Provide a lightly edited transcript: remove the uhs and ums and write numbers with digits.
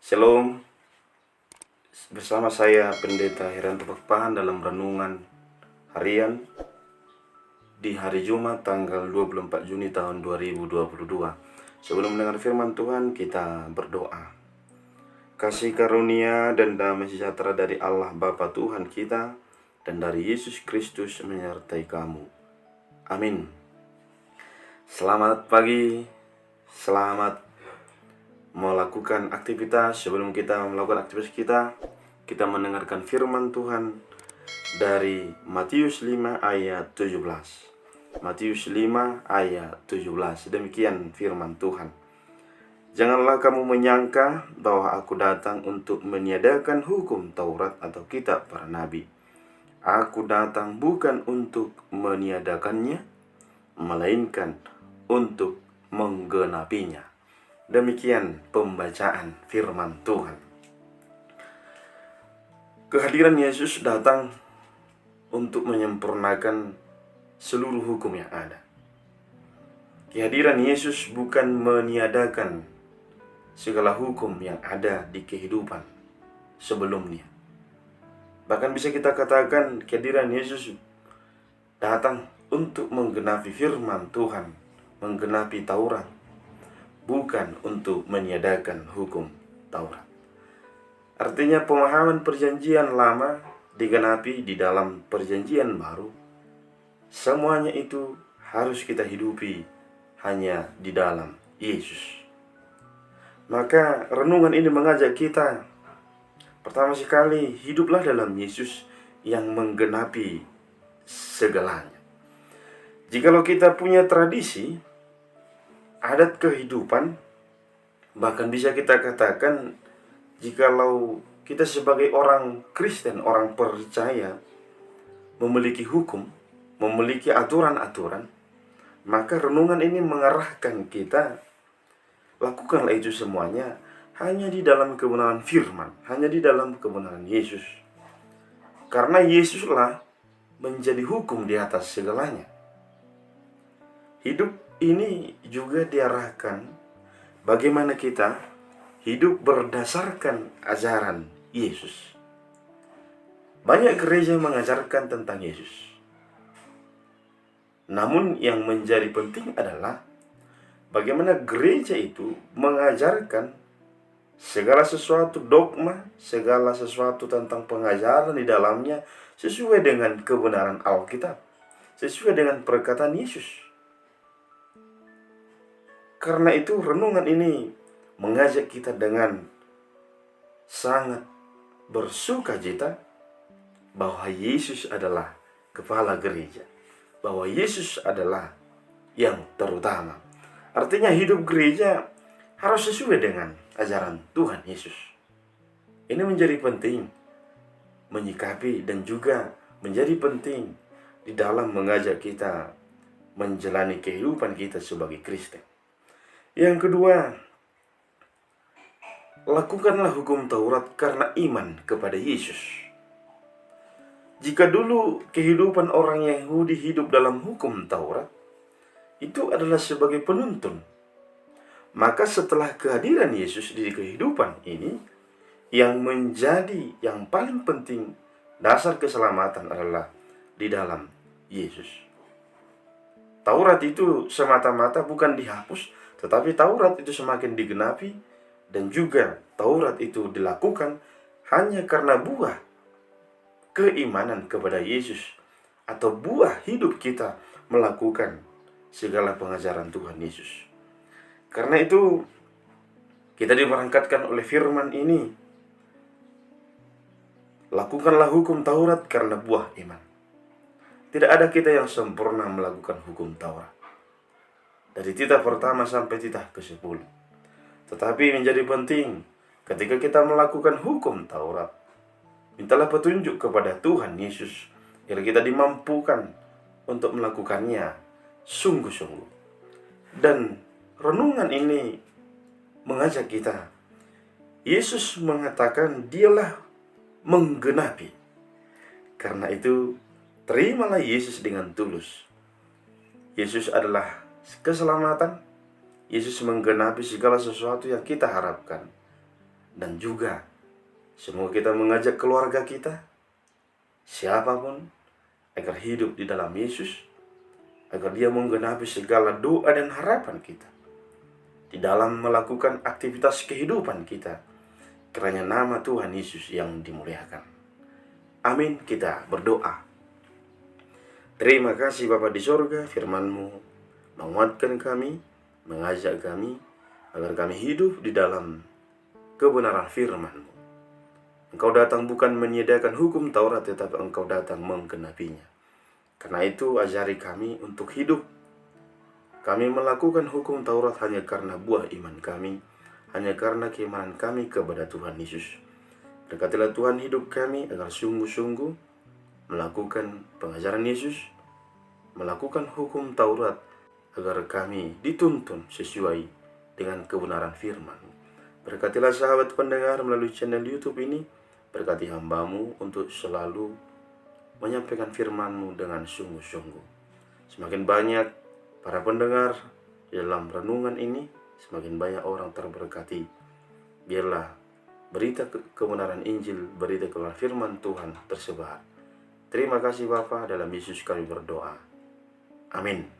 Shalom, bersama saya Pendeta Heranto Pakpahan dalam renungan harian di hari Jumat tanggal 24 Juni tahun 2022. Sebelum mendengar firman Tuhan, kita berdoa. Kasih karunia dan damai sejahtera dari Allah Bapa Tuhan kita dan dari Yesus Kristus menyertai kamu. Amin. Selamat pagi, selamat melakukan aktivitas. Sebelum kita melakukan aktivitas kita mendengarkan firman Tuhan dari Matius 5 ayat 17. Matius 5 ayat 17. Demikian firman Tuhan. Janganlah kamu menyangka bahwa aku datang untuk meniadakan hukum Taurat atau kitab para nabi. Aku datang bukan untuk meniadakannya, melainkan untuk menggenapinya. Demikian pembacaan firman Tuhan. Kehadiran Yesus datang untuk menyempurnakan seluruh hukum yang ada. Kehadiran Yesus bukan meniadakan segala hukum yang ada di kehidupan sebelumnya. Bahkan bisa kita katakan kehadiran Yesus datang untuk menggenapi firman Tuhan, menggenapi Taurat, bukan untuk meniadakan hukum Taurat. Artinya pemahaman perjanjian lama digenapi di dalam perjanjian baru. Semuanya itu harus kita hidupi hanya di dalam Yesus. Maka renungan ini mengajak kita, pertama sekali, hiduplah dalam Yesus yang menggenapi segalanya. Jikalau kita punya tradisi, adat kehidupan, bahkan bisa kita katakan jikalau kita sebagai orang Kristen, orang percaya, memiliki hukum, memiliki aturan-aturan, maka renungan ini mengarahkan kita, lakukanlah itu semuanya hanya di dalam kebenaran firman, hanya di dalam kebenaran Yesus. Karena Yesuslah menjadi hukum di atas segalanya. Hidup ini juga diarahkan bagaimana kita hidup berdasarkan ajaran Yesus. Banyak gereja mengajarkan tentang Yesus. Namun yang menjadi penting adalah bagaimana gereja itu mengajarkan segala sesuatu dogma, segala sesuatu tentang pengajaran di dalamnya sesuai dengan kebenaran Alkitab, sesuai dengan perkataan Yesus. Karena itu renungan ini mengajak kita dengan sangat bersukacita bahwa Yesus adalah kepala gereja, bahwa Yesus adalah yang terutama. Artinya hidup gereja harus sesuai dengan ajaran Tuhan Yesus. Ini menjadi penting menyikapi dan juga menjadi penting di dalam mengajak kita menjalani kehidupan kita sebagai Kristen. Yang kedua, lakukanlah hukum Taurat karena iman kepada Yesus. Jika dulu kehidupan orang Yahudi hidup dalam hukum Taurat, itu adalah sebagai penuntun. Maka setelah kehadiran Yesus di kehidupan ini, yang menjadi yang paling penting, dasar keselamatan adalah di dalam Yesus. Taurat itu semata-mata bukan dihapus, tetapi Taurat itu semakin digenapi, dan juga Taurat itu dilakukan hanya karena buah keimanan kepada Yesus, atau buah hidup kita melakukan segala pengajaran Tuhan Yesus. Karena itu kita diberangkatkan oleh firman ini, lakukanlah hukum Taurat karena buah iman. Tidak ada kita yang sempurna melakukan hukum Taurat, dari titah pertama sampai titah ke-10. Tetapi menjadi penting ketika kita melakukan hukum Taurat, mintalah petunjuk kepada Tuhan Yesus agar kita dimampukan untuk melakukannya sungguh-sungguh. Dan renungan ini mengajak kita, Yesus mengatakan dialah menggenapi. Karena itu terimalah Yesus dengan tulus. Yesus adalah keselamatan. Yesus menggenapi segala sesuatu yang kita harapkan. Dan juga semoga kita mengajak keluarga kita, siapapun, agar hidup di dalam Yesus, agar dia menggenapi segala doa dan harapan kita di dalam melakukan aktivitas kehidupan kita, kiranya nama Tuhan Yesus yang dimuliakan. Amin. Kita berdoa. Terima kasih Bapa di sorga, firman-Mu menguatkan kami, mengajak kami agar kami hidup di dalam kebenaran firman-Mu. Engkau datang bukan menyediakan hukum Taurat, tetapi Engkau datang menggenapinya. Karena itu ajari kami untuk hidup. Kami melakukan hukum Taurat hanya karena buah iman kami, hanya karena keimanan kami kepada Tuhan Yesus. Berkatilah Tuhan hidup kami agar sungguh-sungguh melakukan pengajaran Yesus, melakukan hukum Taurat, agar kami dituntun sesuai dengan kebenaran firman. Berkatilah sahabat pendengar melalui channel YouTube ini, berkati hamba-Mu untuk selalu menyampaikan firman-Mu dengan sungguh-sungguh. Semakin banyak para pendengar dalam renungan ini, semakin banyak orang terberkati. Biarlah berita kebenaran Injil, berita kebenaran firman Tuhan tersebar. Terima kasih Bapa, dalam Yesus kami berdoa. Amin.